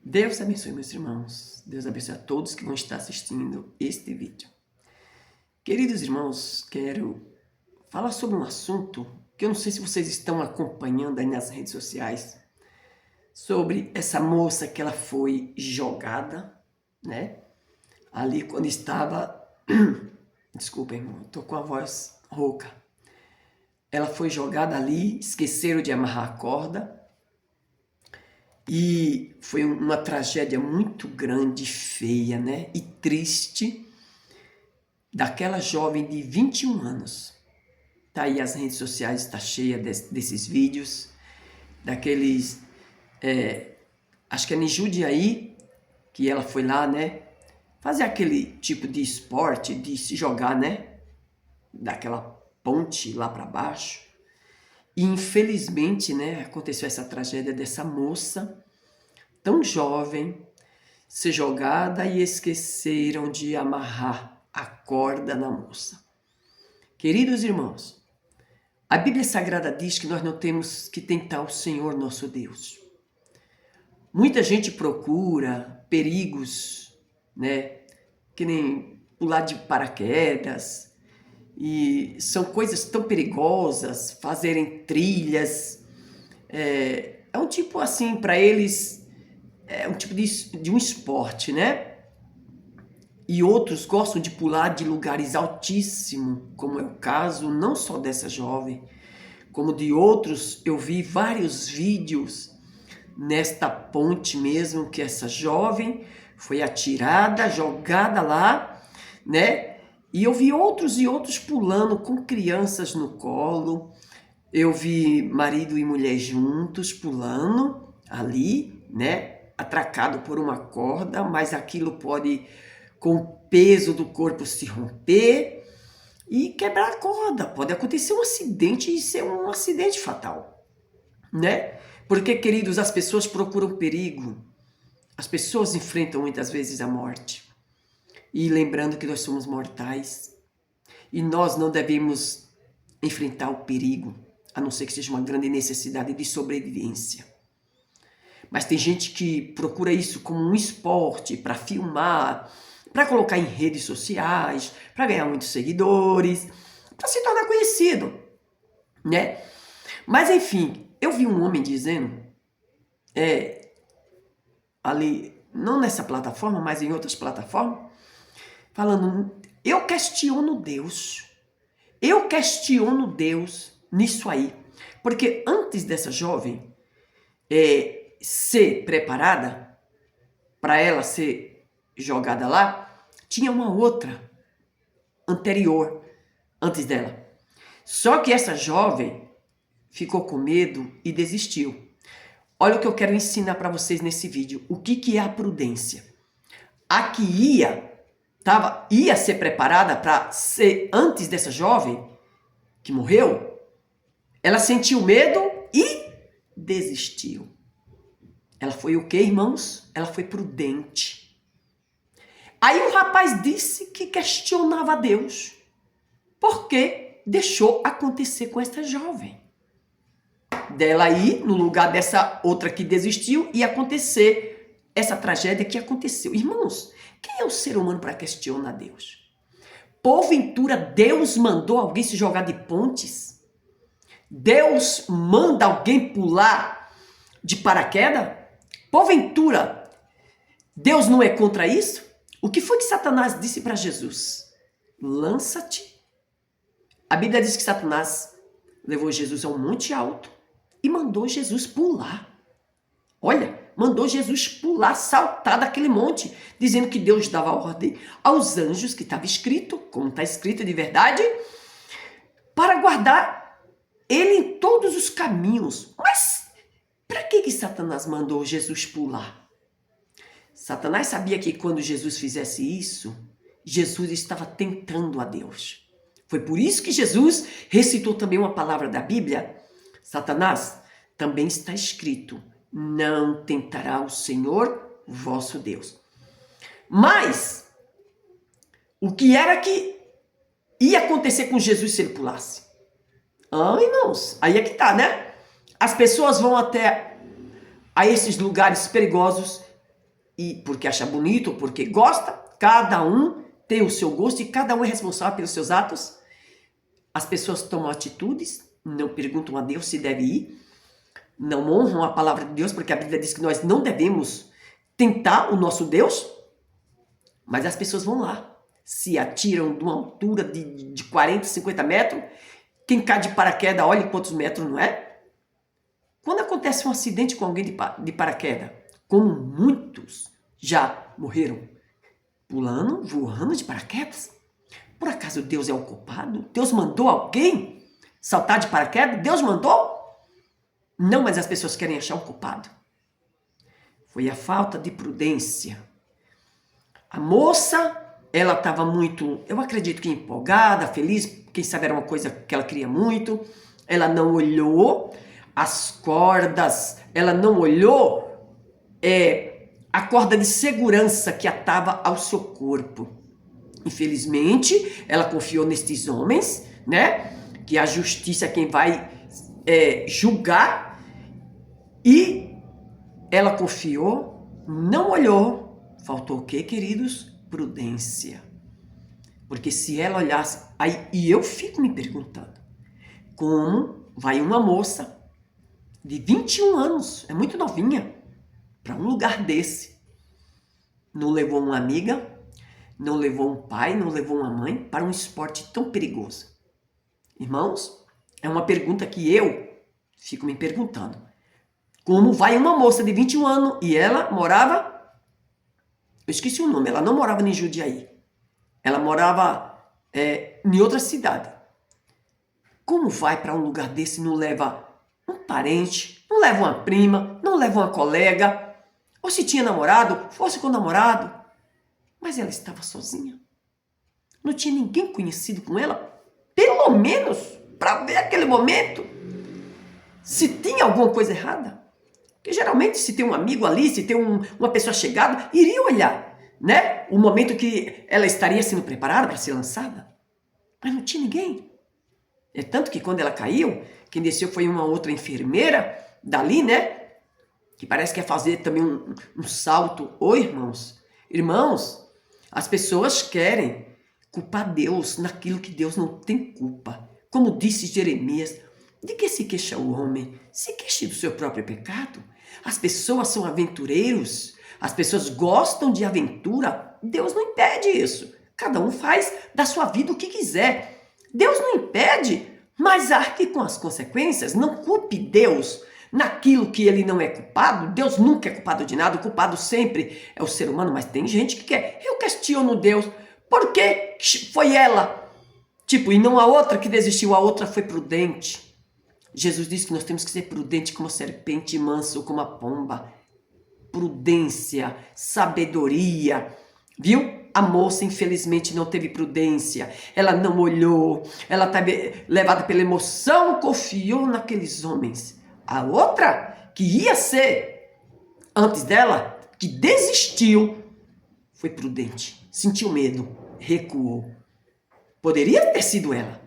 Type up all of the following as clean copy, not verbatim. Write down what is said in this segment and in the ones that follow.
Deus abençoe, meus irmãos. Deus abençoe a todos que vão estar assistindo este vídeo. Queridos irmãos, quero falar sobre um assunto que eu não sei se vocês estão acompanhando aí nas redes sociais, sobre essa moça que ela foi jogada, né? Ali quando estava... Desculpa, irmão, tô com a voz rouca. Ela foi jogada ali, esqueceram de amarrar a corda, e foi uma tragédia muito grande, feia, né? E triste, daquela jovem de 21 anos. Tá aí, as redes sociais está cheia desses vídeos, daqueles... acho que é em Jundiaí, que ela foi lá, né? Fazer aquele tipo de esporte, de se jogar, né? Daquela ponte lá para baixo. E infelizmente, né, aconteceu essa tragédia dessa moça, tão jovem, ser jogada e esqueceram de amarrar a corda na moça. Queridos irmãos, a Bíblia Sagrada diz que nós não temos que tentar o Senhor nosso Deus. Muita gente procura perigos, né, que nem pular de paraquedas, e são coisas tão perigosas, fazerem trilhas, é um tipo assim, para eles, é um tipo de um esporte, né? E outros gostam de pular de lugares altíssimos, como é o caso não só dessa jovem, como de outros. Eu vi vários vídeos nesta ponte mesmo, que essa jovem foi atirada, jogada lá, né? E eu vi outros e outros pulando com crianças no colo. Eu vi marido e mulher juntos pulando ali, né? Atracado por uma corda, mas aquilo pode, com o peso do corpo, se romper e quebrar a corda. Pode acontecer um acidente e ser um acidente fatal, né? Porque, queridos, as pessoas procuram perigo. As pessoas enfrentam muitas vezes a morte. E lembrando que nós somos mortais. E nós não devemos enfrentar o perigo, a não ser que seja uma grande necessidade de sobrevivência. Mas tem gente que procura isso como um esporte, para filmar, para colocar em redes sociais, para ganhar muitos seguidores, para se tornar conhecido, né? Mas enfim, eu vi um homem dizendo, ali, não nessa plataforma, mas em outras plataformas, falando, eu questiono Deus nisso aí, porque antes dessa jovem ser preparada para ela ser jogada lá, tinha uma outra anterior, antes dela. Só que essa jovem ficou com medo e desistiu. Olha o que eu quero ensinar para vocês nesse vídeo. O que é a prudência? A que ia ser preparada para ser antes dessa jovem que morreu, ela sentiu medo e desistiu. Ela foi o quê, irmãos? Ela foi prudente. Aí o rapaz disse que questionava a Deus, porque deixou acontecer com essa jovem. Dela aí, no lugar dessa outra que desistiu, ia acontecer essa tragédia que aconteceu. Irmãos, quem é o ser humano para questionar Deus? Porventura Deus mandou alguém se jogar de pontes? Deus manda alguém pular de paraquedas? Porventura Deus não é contra isso? O que foi que Satanás disse para Jesus? Lança-te. A Bíblia diz que Satanás levou Jesus a um monte alto e mandou Jesus pular. Olha, mandou Jesus pular, saltar daquele monte, dizendo que Deus dava ordem aos anjos, que estava escrito, como está escrito de verdade, para guardar ele em todos os caminhos. Mas para que Satanás mandou Jesus pular? Satanás sabia que quando Jesus fizesse isso, Jesus estava tentando a Deus. Foi por isso que Jesus recitou também uma palavra da Bíblia. Satanás, também está escrito, não tentará o Senhor vosso Deus. Mas, o que era que ia acontecer com Jesus se ele pulasse? Irmãos, aí é que tá, né? As pessoas vão até a esses lugares perigosos e porque acha bonito, ou porque gosta, cada um tem o seu gosto e cada um é responsável pelos seus atos. As pessoas tomam atitudes, não perguntam a Deus se deve ir, não honram a palavra de Deus, porque a Bíblia diz que nós não devemos tentar o nosso Deus, mas as pessoas vão lá, se atiram de uma altura de 40, 50 metros, quem cai de paraquedas, olha quantos metros, não é? Quando acontece um acidente com alguém de paraquedas, como muitos já morreram, pulando, voando de paraquedas, por acaso Deus é o culpado? Deus mandou alguém saltar de paraquedas? Deus mandou? Não, mas as pessoas querem achar um culpado. Foi a falta de prudência. A moça, ela estava muito, eu acredito que empolgada, feliz, quem sabe era uma coisa que ela queria muito. Ela não olhou as cordas, ela não olhou a corda de segurança que atava ao seu corpo. Infelizmente, ela confiou nestes homens, né? Que a justiça é quem vai julgar. E ela confiou, não olhou. Faltou o quê, queridos? Prudência. Porque se ela olhasse... Aí, e eu fico me perguntando, como vai uma moça de 21 anos, é muito novinha, para um lugar desse? Não levou uma amiga, não levou um pai, não levou uma mãe para um esporte tão perigoso. Irmãos, é uma pergunta que eu fico me perguntando. Como vai uma moça de 21 anos e ela morava... Eu esqueci o nome, ela não morava em Jundiaí. Ela morava em outra cidade. Como vai para um lugar desse e não leva um parente, não leva uma prima, não leva uma colega? Ou se tinha namorado, fosse com o namorado. Mas ela estava sozinha. Não tinha ninguém conhecido com ela, pelo menos para ver aquele momento se tinha alguma coisa errada. Porque geralmente se tem um amigo ali, se tem uma pessoa chegada, iria olhar, né? O momento que ela estaria sendo preparada para ser lançada. Mas não tinha ninguém. É tanto que quando ela caiu, quem desceu foi uma outra enfermeira dali, né? Que parece que ia fazer também um salto. Oi, irmãos. Irmãos, as pessoas querem culpar Deus naquilo que Deus não tem culpa. Como disse Jeremias, de que se queixa o homem? Se queixe do seu próprio pecado. As pessoas são aventureiros, as pessoas gostam de aventura. Deus não impede isso. Cada um faz da sua vida o que quiser. Deus não impede, mas arque com as consequências. Não culpe Deus naquilo que ele não é culpado. Deus nunca é culpado de nada. O culpado sempre é o ser humano, mas tem gente que quer. Eu questiono Deus. Por que foi ela? E não a outra que desistiu, a outra foi prudente. Jesus disse que nós temos que ser prudentes como a serpente e manso como a pomba. Prudência, sabedoria. Viu? A moça, infelizmente, não teve prudência. Ela não olhou. Ela estava levada pela emoção, confiou naqueles homens. A outra, que ia ser antes dela, que desistiu, foi prudente. Sentiu medo, recuou. Poderia ter sido ela,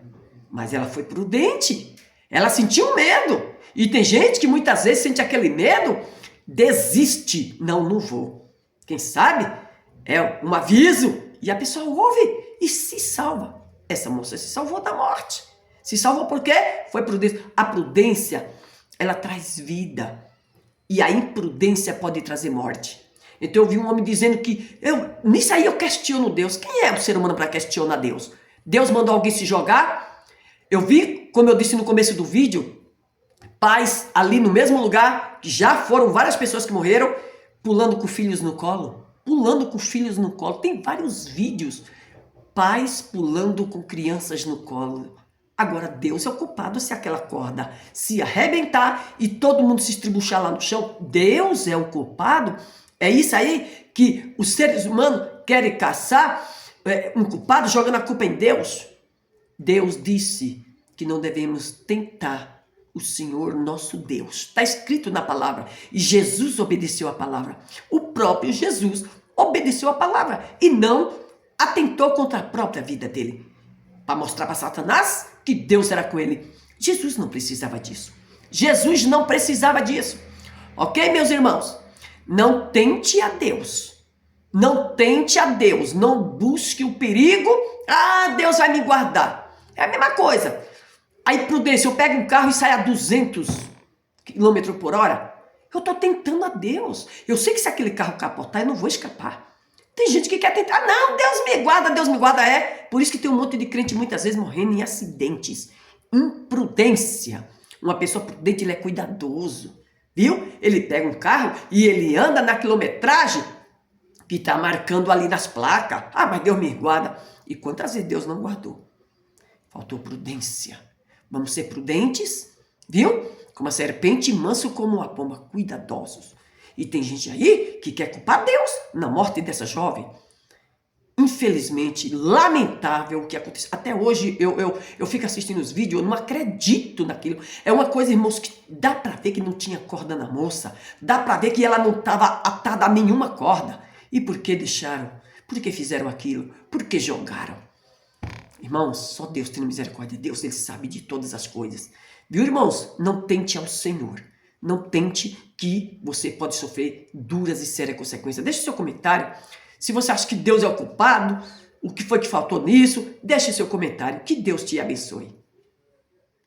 mas ela foi prudente. Ela sentiu medo. E tem gente que muitas vezes sente aquele medo, desiste. Não vou. Quem sabe é um aviso e a pessoa ouve e se salva. Essa moça se salvou da morte. Se salvou por quê? Foi prudência. A prudência, ela traz vida. E a imprudência pode trazer morte. Então eu vi um homem dizendo que nisso aí eu questiono Deus. Quem é o ser humano para questionar Deus? Deus mandou alguém se jogar? Eu vi, como eu disse no começo do vídeo, pais ali no mesmo lugar, que já foram várias pessoas que morreram, pulando com filhos no colo. Pulando com filhos no colo. Tem vários vídeos. Pais pulando com crianças no colo. Agora Deus é o culpado se aquela corda se arrebentar e todo mundo se estribuchar lá no chão. Deus é o culpado. É isso aí que os seres humanos querem caçar um culpado jogando a culpa em Deus. Deus disse que não devemos tentar o Senhor nosso Deus. Está escrito na palavra. E Jesus obedeceu a palavra. O próprio Jesus obedeceu a palavra e não atentou contra a própria vida dele. Para mostrar para Satanás que Deus era com ele. Jesus não precisava disso. Jesus não precisava disso. Ok, meus irmãos? Não tente a Deus. Não tente a Deus. Não busque o perigo. Ah, Deus vai me guardar. É a mesma coisa. Aí, prudência, eu pego um carro e saio a 200 km por hora. Eu estou tentando a Deus. Eu sei que se aquele carro capotar, eu não vou escapar. Tem gente que quer tentar. Não, Deus me guarda, Deus me guarda. É por isso que tem um monte de crente muitas vezes morrendo em acidentes. Imprudência. Uma pessoa prudente, ele é cuidadoso. Viu? Ele pega um carro e ele anda na quilometragem que está marcando ali nas placas. Ah, mas Deus me guarda. E quantas vezes Deus não guardou? Faltou prudência. Vamos ser prudentes, viu? Como a serpente, manso como a pomba, cuidadosos. E tem gente aí que quer culpar Deus na morte dessa jovem. Infelizmente, lamentável o que aconteceu. Até hoje eu fico assistindo os vídeos, eu não acredito naquilo. É uma coisa, irmãos, que dá pra ver que não tinha corda na moça. Dá pra ver que ela não estava atada a nenhuma corda. E por que deixaram? Por que fizeram aquilo? Por que jogaram? Irmãos, só Deus tem misericórdia. Deus, Ele sabe de todas as coisas. Viu, irmãos? Não tente ao Senhor. Não tente, que você pode sofrer duras e sérias consequências. Deixe seu comentário. Se você acha que Deus é o culpado, o que foi que faltou nisso, deixe seu comentário. Que Deus te abençoe.